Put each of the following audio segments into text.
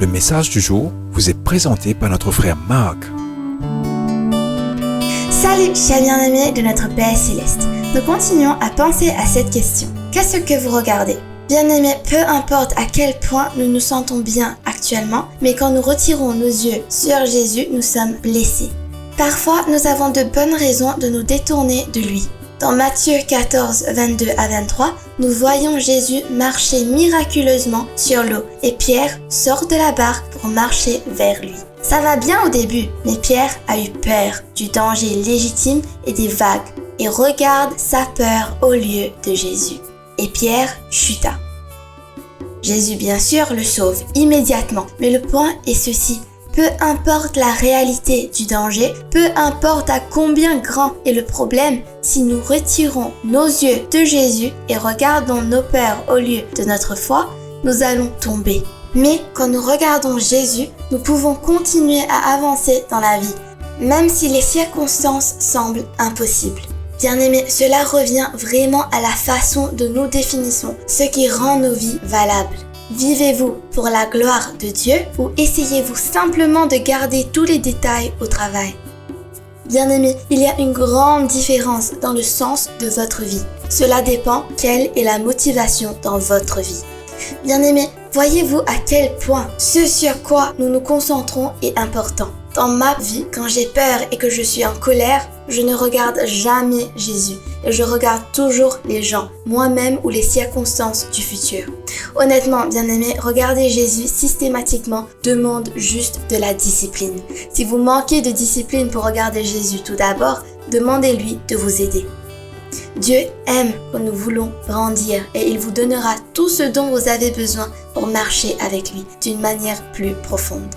Le message du jour vous est présenté par notre frère Marc. Salut chers bien-aimés de notre Père Céleste. Nous continuons à penser à cette question. Qu'est-ce que vous regardez ? Bien-aimés, peu importe à quel point nous nous sentons bien actuellement, mais quand nous retirons nos yeux sur Jésus, nous sommes blessés. Parfois, nous avons de bonnes raisons de nous détourner de lui. Dans Matthieu 14, 22 à 23, nous voyons Jésus marcher miraculeusement sur l'eau et Pierre sort de la barque pour marcher vers lui. Ça va bien au début, mais Pierre a eu peur du danger légitime et des vagues et regarde sa peur au lieu de Jésus. Et Pierre chuta. Jésus bien sûr le sauve immédiatement, mais le point est ceci. Peu importe la réalité du danger, peu importe à combien grand est le problème, si nous retirons nos yeux de Jésus et regardons nos peurs au lieu de notre foi, nous allons tomber. Mais quand nous regardons Jésus, nous pouvons continuer à avancer dans la vie, même si les circonstances semblent impossibles. Bien-aimés, cela revient vraiment à la façon dont nous définissons ce qui rend nos vies valables. Vivez-vous pour la gloire de Dieu ou essayez-vous simplement de garder tous les détails au travail ? Bien-aimés, il y a une grande différence dans le sens de votre vie. Cela dépend quelle est la motivation dans votre vie. Bien-aimés, voyez-vous à quel point ce sur quoi nous nous concentrons est important. Dans ma vie, quand j'ai peur et que je suis en colère, je ne regarde jamais Jésus et je regarde toujours les gens, moi-même ou les circonstances du futur. Honnêtement, bien-aimés, regarder Jésus systématiquement demande juste de la discipline. Si vous manquez de discipline pour regarder Jésus tout d'abord, demandez-lui de vous aider. Dieu aime quand nous voulons grandir et il vous donnera tout ce dont vous avez besoin pour marcher avec lui d'une manière plus profonde.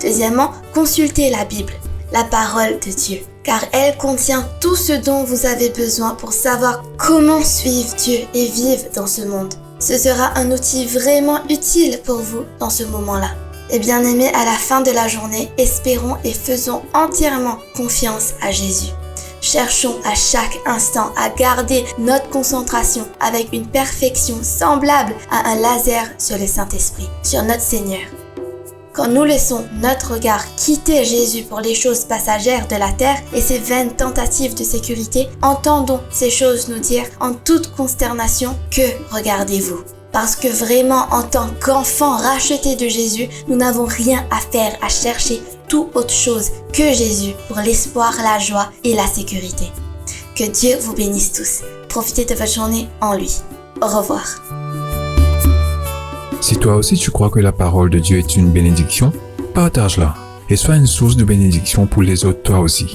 Deuxièmement, consultez la Bible, la parole de Dieu, car elle contient tout ce dont vous avez besoin pour savoir comment suivre Dieu et vivre dans ce monde. Ce sera un outil vraiment utile pour vous dans ce moment-là. Et bien aimés, à la fin de la journée, espérons et faisons entièrement confiance à Jésus. Cherchons à chaque instant à garder notre concentration avec une perfection semblable à un laser sur le Saint-Esprit, sur notre Seigneur. Quand nous laissons notre regard quitter Jésus pour les choses passagères de la terre et ses vaines tentatives de sécurité, entendons ces choses nous dire en toute consternation que regardez-vous. Parce que vraiment, en tant qu'enfants rachetés de Jésus, nous n'avons rien à faire à chercher tout autre chose que Jésus pour l'espoir, la joie et la sécurité. Que Dieu vous bénisse tous. Profitez de votre journée en lui. Au revoir. Si toi aussi tu crois que la parole de Dieu est une bénédiction, partage-la et sois une source de bénédiction pour les autres toi aussi.